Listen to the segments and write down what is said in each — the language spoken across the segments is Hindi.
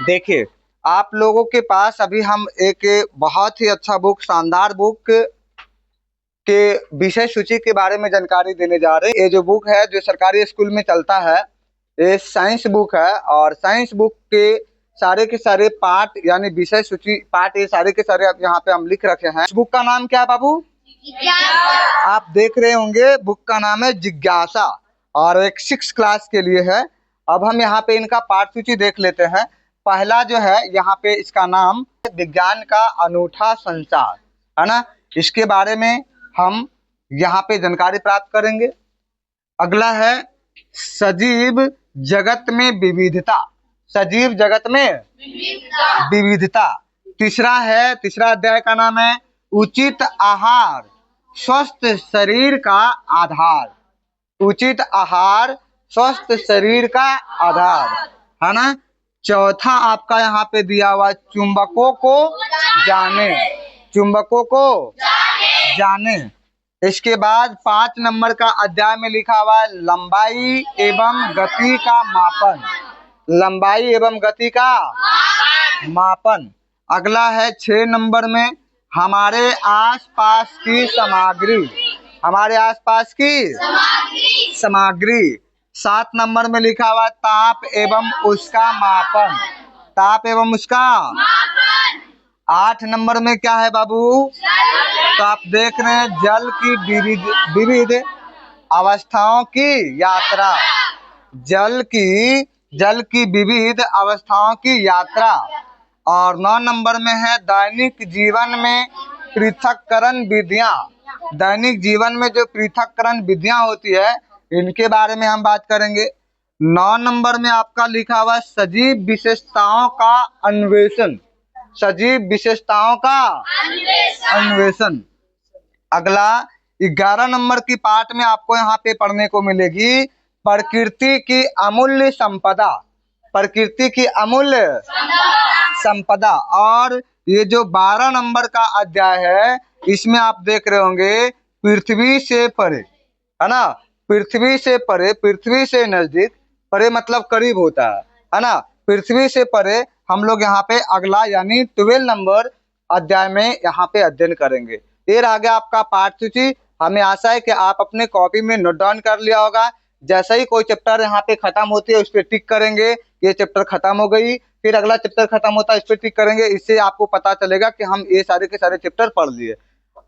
देखिए, आप लोगों के पास अभी हम एक बहुत ही अच्छा बुक, शानदार बुक के विषय सूची के बारे में जानकारी देने जा रहे हैं। ये जो बुक है जो सरकारी स्कूल में चलता है, ये साइंस बुक है और साइंस बुक के सारे पाठ यानी विषय सूची पाठ ये सारे के सारे यहाँ पे हम लिख रखे हैं। इस बुक का नाम क्या है बाबू? जिज्ञासा। आप देख रहे होंगे बुक का नाम है जिज्ञासा और एक 6 क्लास के लिए है। अब हम यहाँ पे इनका पाठ सूची देख लेते हैं। पहला जो है यहाँ पे इसका नाम विज्ञान का अनूठा संसार है ना, इसके बारे में हम यहाँ पे जानकारी प्राप्त करेंगे। अगला है सजीव जगत में विविधता, सजीव जगत में विविधता। तीसरा अध्याय का नाम है उचित आहार स्वस्थ शरीर का आधार, उचित आहार स्वस्थ शरीर का आधार है ना। चौथा आपका यहाँ पे दिया हुआ चुंबकों को जाने, चुंबकों को जाने। इसके बाद 5 नंबर का अध्याय में लिखा हुआ है लंबाई एवं गति का मापन, लंबाई एवं गति का मापन। अगला है 6 नंबर में हमारे आसपास की सामग्री, हमारे आसपास की सामग्री। 7 नंबर में लिखा हुआ ताप एवं उसका मापन, ताप एवं उसका मापन। 8 नंबर में क्या है बाबू? तो आप देख रहे हैं जल की विविध अवस्थाओं की यात्रा, जल की विविध अवस्थाओं की यात्रा। और 9 नंबर में है दैनिक जीवन में पृथक्करण विधियां, दैनिक जीवन में जो पृथक्करण विधियां होती है इनके बारे में हम बात करेंगे। 9 नंबर में आपका लिखा हुआ सजीव विशेषताओं का अन्वेषण, सजीव विशेषताओं का अन्वेषण। अगला 11 नंबर की पाठ में आपको यहाँ पे पढ़ने को मिलेगी प्रकृति की अमूल्य संपदा, प्रकृति की अमूल्य संपदा। और ये जो 12 नंबर का अध्याय है इसमें आप देख रहे होंगे पृथ्वी से परे है ना, पृथ्वी से परे, पृथ्वी से नजदीक, परे मतलब करीब होता है ना, पृथ्वी से परे हम लोग यहाँ पे अगला यानी 12 नंबर अध्याय में यहाँ पे अध्ययन करेंगे। ये रह गया आपका पाठ सूची। हमें आशा है कि आप अपने कॉपी में नोट डाउन कर लिया होगा। जैसे ही कोई चैप्टर यहाँ पे खत्म होती है उस पर टिक करेंगे, ये चैप्टर खत्म हो गई, फिर अगला चैप्टर खत्म होता है इस पर टिक करेंगे। इससे आपको पता चलेगा कि हम ये सारे के सारे चैप्टर पढ़ लिए।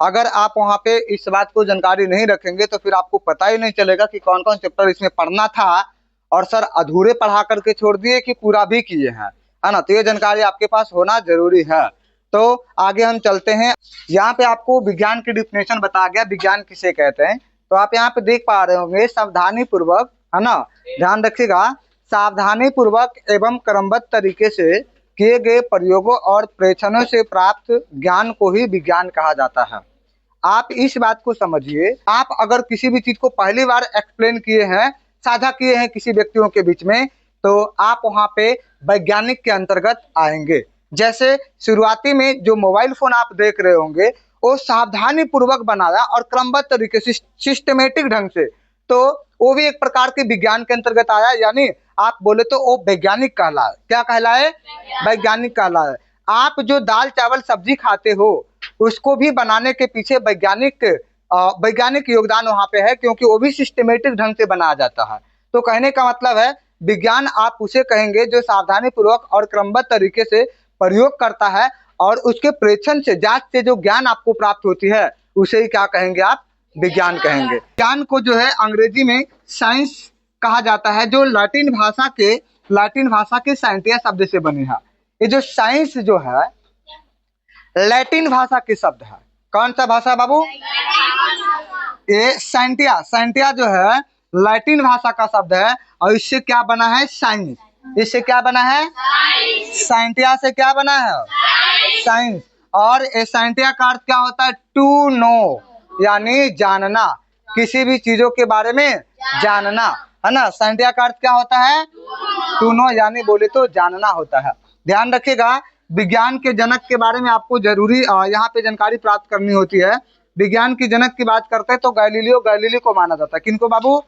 अगर आप वहाँ पे इस बात को जानकारी नहीं रखेंगे तो फिर आपको पता ही नहीं चलेगा कि कौन कौन चैप्टर इसमें पढ़ना था और सर अधूरे पढ़ा करके छोड़ दिए कि पूरा भी किए हैं, है ना। तो ये जानकारी आपके पास होना जरूरी है। तो आगे हम चलते हैं। यहाँ पे आपको विज्ञान की डिफिनेशन बताया गया, विज्ञान किसे कहते हैं। तो आप यहाँ पे देख पा रहे होंगे सावधानी पूर्वक, है ना, ध्यान रखिएगा, सावधानी पूर्वक एवं क्रमबद्ध तरीके से किए गए प्रयोगों और प्रेक्षणों से प्राप्त ज्ञान को ही विज्ञान कहा जाता है। आप इस बात को समझिए, आप अगर किसी भी चीज को पहली बार एक्सप्लेन किए हैं, साझा किए हैं किसी व्यक्तियों के बीच में, तो आप वहाँ पे वैज्ञानिक के अंतर्गत आएंगे। जैसे शुरुआती में जो मोबाइल फोन आप देख रहे होंगे वो सावधानी पूर्वक बनाया और क्रमबद्ध तरीके से सिस्टमेटिक ढंग से, तो वो भी एक प्रकार के विज्ञान के अंतर्गत आया। यानी आप बोले तो वो वैज्ञानिक कहलाए। क्या कहलाए? वैज्ञानिक कहलाए। आप जो दाल चावल सब्जी खाते हो उसको भी बनाने के पीछे वैज्ञानिक योगदान वहाँ पे है, क्योंकि वो भी सिस्टमेटिक ढंग से बनाया जाता है। तो कहने का मतलब है विज्ञान आप उसे कहेंगे जो सावधानी पूर्वक और क्रमबद्ध तरीके से प्रयोग करता है और उसके प्रेक्षण से, जांच से जो ज्ञान आपको प्राप्त होती है उसे ही क्या कहेंगे आप? विज्ञान कहेंगे। विज्ञान को जो है अंग्रेजी में साइंस कहा जाता है, जो लैटिन भाषा के साइंटिया शब्द से बने हैं। ये जो साइंस जो है लैटिन भाषा के शब्द है। कौन सा भाषा बाबू? ये साइंटिया जो है लैटिन भाषा का शब्द है और इससे क्या बना है? साइंस। इससे क्या बना है? साइंटिया से क्या बना है? साइंस। और साइंटिया का अर्थ क्या होता है? टू नो, यानी जानना, किसी भी चीजों के बारे में जानना, है ना। साइंटिया का अर्थ क्या होता है? टू नो, यानी बोले तो जानना होता है। ध्यान रखिएगा, विज्ञान के जनक के बारे में आपको जरूरी यहाँ पे जानकारी प्राप्त करनी होती है। विज्ञान की जनक की बात करते हैं तो गैलीलियो गैलीली को माना जाता है। किनको बाबू?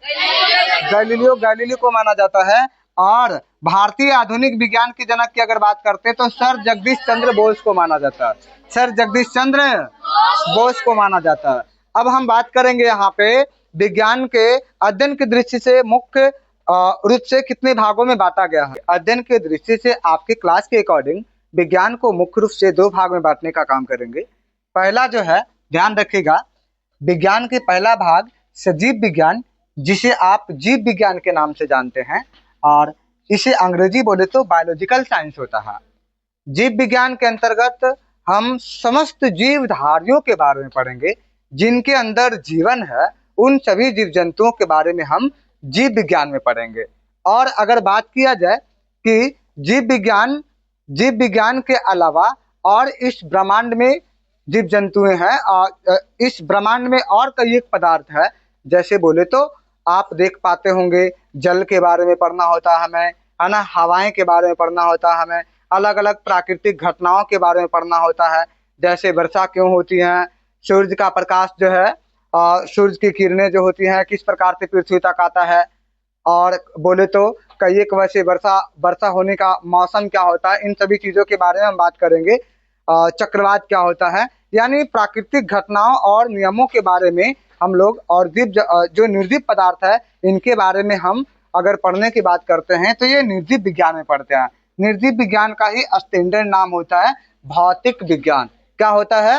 गैलीलियो गैलीली को माना जाता है। और भारतीय आधुनिक विज्ञान के जनक की अगर बात करते हैं तो सर जगदीश चंद्र बोस को माना जाता है। सर जगदीश चंद्र बोस को माना जाता है। अब हम बात करेंगे यहाँ पे विज्ञान के अध्ययन की दृष्टि से मुख्य रूप से कितने भागों में बांटा गया है। अध्ययन की दृष्टि से आपके क्लास के अकॉर्डिंग विज्ञान को मुख्य रूप से 2 भाग में बांटने का काम करेंगे। पहला जो है, ध्यान रखिएगा, विज्ञान के पहला भाग सजीव विज्ञान, जिसे आप जीव विज्ञान के नाम से जानते हैं, और इसे अंग्रेजी बोले तो बायोलॉजिकल साइंस होता है। जीव विज्ञान के अंतर्गत हम समस्त जीवधारियों के बारे में पढ़ेंगे, जिनके अंदर जीवन है, उन सभी जीव जंतुओं के बारे में हम जीव विज्ञान में पढ़ेंगे। और अगर बात किया जाए कि जीव विज्ञान के अलावा और इस ब्रह्मांड में जीव जंतुएं हैं, और इस ब्रह्मांड में और कई एक पदार्थ है, जैसे बोले तो आप देख पाते होंगे जल के बारे में पढ़ना होता है हमें, है ना, हवाएं के बारे में पढ़ना होता है हमें, अलग अलग प्राकृतिक घटनाओं के बारे में पढ़ना होता है, जैसे वर्षा क्यों होती है, सूर्य का प्रकाश जो है, सूर्य की किरणें जो होती हैं किस प्रकार से पृथ्वी तक आता है, और बोले तो कई एक वैसे वर्षा होने का मौसम क्या होता है, इन सभी चीज़ों के बारे में हम बात करेंगे। चक्रवात क्या होता है, यानी प्राकृतिक घटनाओं और नियमों के बारे में हम लोग, और जो निर्जीव पदार्थ है इनके बारे में हम अगर पढ़ने की बात करते हैं तो ये निर्जीव विज्ञान में पढ़ते हैं। निर्जीव विज्ञान का ही स्टैंडर्ड नाम होता है भौतिक विज्ञान। क्या होता है?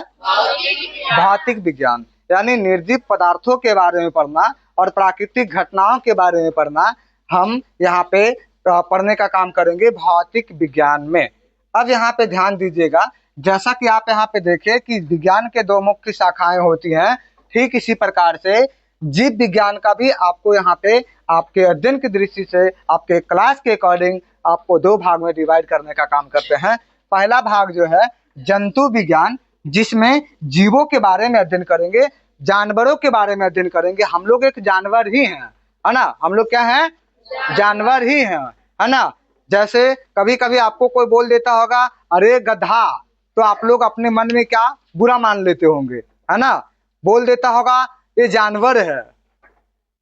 भौतिक विज्ञान, यानी निर्जीव पदार्थों के बारे में पढ़ना और प्राकृतिक घटनाओं के बारे में पढ़ना हम यहाँ पे पढ़ने का काम करेंगे भौतिक विज्ञान में। अब यहाँ पे ध्यान दीजिएगा, जैसा कि आप यहाँ पे देखें कि विज्ञान के 2 मुख्य शाखाएं होती हैं, ठीक इसी प्रकार से जीव विज्ञान का भी आपको यहाँ पे आपके अध्ययन की दृष्टि से आपके क्लास के अकॉर्डिंग आपको 2 भाग में डिवाइड करने का काम करते हैं। पहला भाग जो है जंतु विज्ञान, जिसमें जीवों के बारे में अध्ययन करेंगे, जानवरों के बारे में अध्ययन करेंगे। हम लोग एक जानवर ही हैं, है ना, हम लोग क्या हैं? जानवर ही हैं, है ना। जैसे कभी कभी आपको कोई बोल देता होगा अरे गधा, तो आप लोग अपने मन में क्या बुरा मान लेते होंगे, है ना। बोल देता होगा ये जानवर है,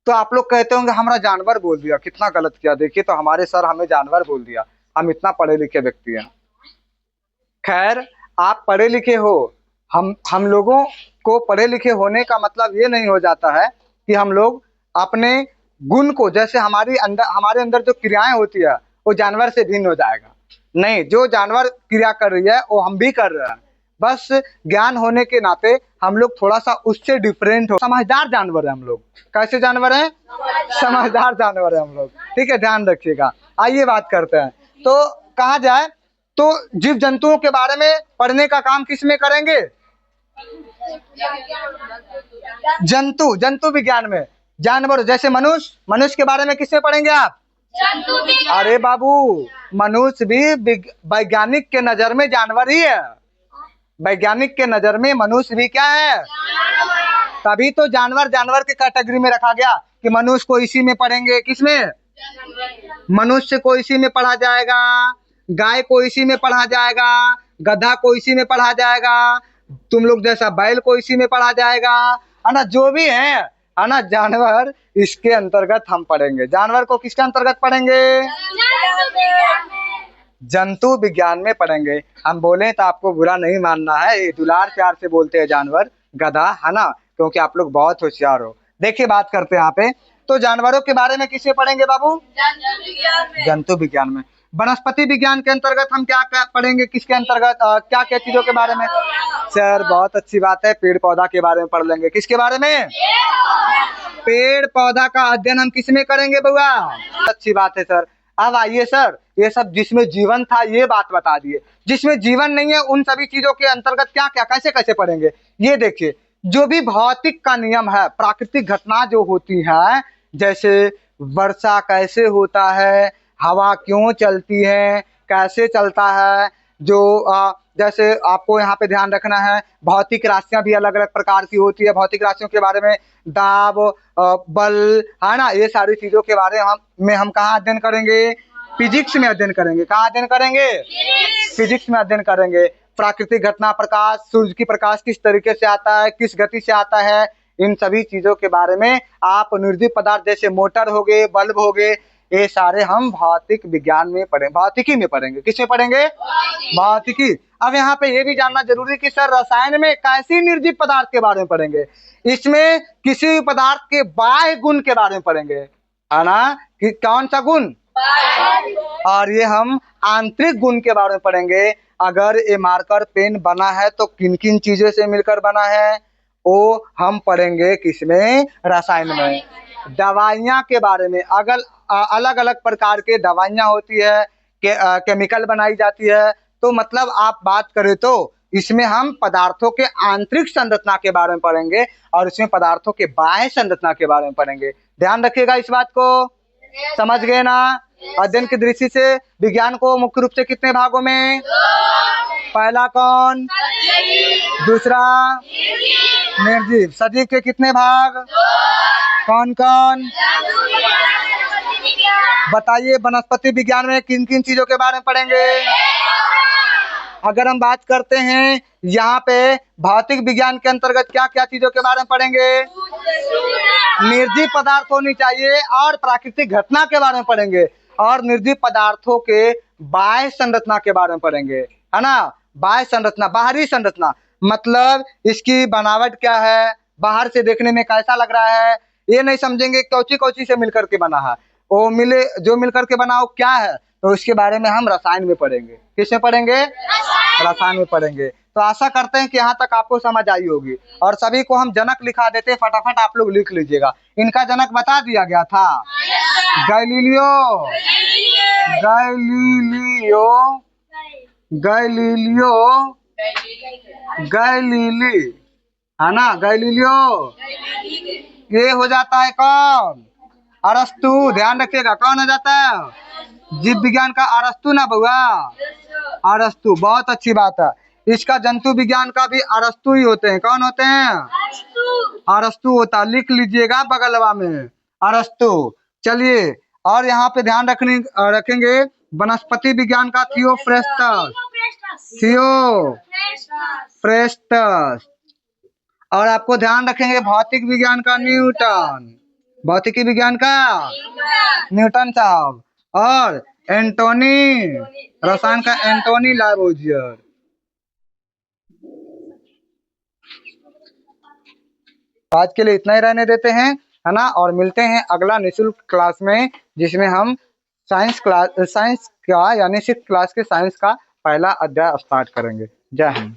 तो आप लोग कहते होंगे हमारा जानवर बोल दिया, कितना गलत किया, देखिए तो हमारे सर हमें जानवर बोल दिया, हम इतना पढ़े लिखे व्यक्ति हैं। खैर, आप पढ़े लिखे हो, हम लोगों को पढ़े लिखे होने का मतलब ये नहीं हो जाता है कि हम लोग अपने गुण को, जैसे हमारे अंदर जो क्रियाएं होती है वो जानवर से भिन्न हो जाएगा। नहीं, जो जानवर क्रिया कर रही है वो हम भी कर रहे हैं, बस ज्ञान होने के नाते हम लोग थोड़ा सा उससे डिफरेंट हो, समझदार जानवर है हम लोग। कैसे जानवर हैं? समझदार जानवर है हम लोग, ठीक है, ध्यान रखिएगा। आइए बात करते हैं। तो कहा जाए तो जीव जंतुओं के बारे में पढ़ने का काम किस में करेंगे? जंतु विज्ञान में। जानवर जैसे मनुष्य के बारे में किससे पढ़ेंगे आप? अरे बाबू, मनुष्य भी वैज्ञानिक के नजर में जानवर ही है। वैज्ञानिक के नजर में मनुष्य भी क्या है? तभी तो जानवर के कैटेगरी में रखा गया कि मनुष्य को इसी में पढ़ेंगे। किसमें? मनुष्य को इसी में पढ़ा जाएगा, गाय को इसी में पढ़ा जाएगा, गधा को इसी में पढ़ा जाएगा, तुम लोग जैसा बैल को इसी में पढ़ा जाएगा, है ना, जो भी है ना जानवर, इसके अंतर्गत हम पढ़ेंगे। जानवर को किसके अंतर्गत पढ़ेंगे? जंतु विज्ञान में पढ़ेंगे। हम बोले तो आपको बुरा नहीं मानना है, ये दुलार प्यार से बोलते हैं जानवर, गधा, है ना, क्योंकि आप लोग बहुत होशियार हो। देखिए बात करते हैं यहाँ पे, तो जानवरों के बारे में किससे पढ़ेंगे बाबू? जंतु विज्ञान में। वनस्पति विज्ञान के अंतर्गत हम क्या पढ़ेंगे? किसके अंतर्गत क्या क्या चीजों के बारे में? सर बहुत अच्छी बात है, पेड़ पौधा के बारे में पढ़ लेंगे। किसके बारे में? पेड़ पौधा का अध्ययन हम किस में करेंगे बुआ? अच्छी बात है सर। अब आइए सर, ये सब जिसमें जीवन था ये बात बता दिए, जिसमें जीवन नहीं है उन सभी चीजों के अंतर्गत क्या क्या कैसे कैसे पढ़ेंगे? ये देखिए, जो भी भौतिक का नियम है, प्राकृतिक घटना जो होती है, जैसे वर्षा कैसे होता है, हवा क्यों चलती है, कैसे चलता है, जो जैसे आपको यहाँ पे ध्यान रखना है, भौतिक राशियां भी अलग अलग प्रकार की होती है। भौतिक राशियों के बारे में, दाब, बल, है ना, ये सारी चीजों के बारे में हम कहाँ अध्ययन करेंगे? फिजिक्स में अध्ययन करेंगे। कहाँ अध्ययन करेंगे? फिजिक्स में अध्ययन करेंगे। प्राकृतिक घटना, प्रकाश, सूर्य की प्रकाश किस तरीके से आता है, किस गति से आता है, इन सभी चीजों के बारे में आप निर्जीव पदार्थ जैसे मोटर हो गए, बल्ब हो गए, ये सारे हम भौतिक विज्ञान में पढ़ेंगे, भौतिकी में पढ़ेंगे। किसमें पढ़ेंगे? भौतिकी। अब यहाँ पे ये भी जानना जरूरी है कि सर रसायन में कैसी निर्जीव पदार्थ के बारे में पढ़ेंगे। इसमें किसी भी पदार्थ के बाह्य गुण के बारे में पढ़ेंगे, है ना, कि कौन सा गुण, और ये हम आंतरिक गुण के बारे में पढ़ेंगे। अगर ये मार्कर पेन बना है तो किन किन चीजों से मिलकर बना है, वो हम पढ़ेंगे किसमें, रसायन में। दवाइयाँ के बारे में, अगर अलग अलग प्रकार के दवाइयाँ होती है, केमिकल बनाई जाती है, तो मतलब आप बात करें तो इसमें हम पदार्थों के आंतरिक संरचना के बारे में पढ़ेंगे और इसमें पदार्थों के बाह्य संरचना के बारे में पढ़ेंगे। ध्यान रखिएगा इस बात को, समझ गए ना। अध्ययन की दृष्टि से विज्ञान को मुख्य रूप से कितने भागों में, पहला कौन, दूसरा निर्जीव। सजीव के कितने भाग, कौन कौन, बताइए। वनस्पति विज्ञान में किन किन चीजों के बारे में पढ़ेंगे। अगर हम बात करते हैं यहाँ पे भौतिक विज्ञान के अंतर्गत क्या क्या चीजों के बारे में पढ़ेंगे, निर्जीव पदार्थ होनी चाहिए और प्राकृतिक घटना के बारे में पढ़ेंगे और निर्जीव पदार्थों के बाह्य संरचना के बारे में पढ़ेंगे, है ना। बाह्य संरचना, बाहरी संरचना मतलब इसकी बनावट क्या है, बाहर से देखने में कैसा लग रहा है, ये नहीं समझेंगे कौची कौची से मिलकर के बना है, वो मिले जो मिलकर के बना वो क्या है, तो इसके बारे में हम रसायन में पढ़ेंगे। किसमें पढ़ेंगे, रसायन में पढ़ेंगे। तो आशा करते हैं कि यहाँ तक आपको समझ आई होगी और सभी को हम जनक लिखा देते, फटाफट आप लोग लिख लीजिएगा। इनका जनक बता दिया गया था, गैलीलियो, गैलीलियो, गैलीलियो, गैलीली, है ना, गैलीलियो। ये हो जाता है कौन, अरस्तु। ध्यान रखिएगा कौन हो जाता है, जीव विज्ञान का अरस्तु ना बउआ, अरस्तु। बहुत अच्छी बात है। इसका जंतु विज्ञान का भी अरस्तु ही होते हैं। कौन होते हैं, अरस्तु होता, लिख लीजिएगा बगलवा में, अरस्तु। चलिए, और यहाँ पे ध्यान रखेंगे वनस्पति विज्ञान का थियोफ्रेस्टस, थियोफ्रेस्टस। और आपको ध्यान रखेंगे भौतिक विज्ञान का न्यूटन, भौतिकी विज्ञान का न्यूटन साहब, और एंटोनी, रसायन का एंटोनी लावोजियर। आज के लिए इतना ही रहने देते हैं, है ना, और मिलते हैं अगला निःशुल्क क्लास में, जिसमें हम साइंस का यानी 6th क्लास के साइंस का पहला अध्याय स्टार्ट करेंगे। जय हिंद।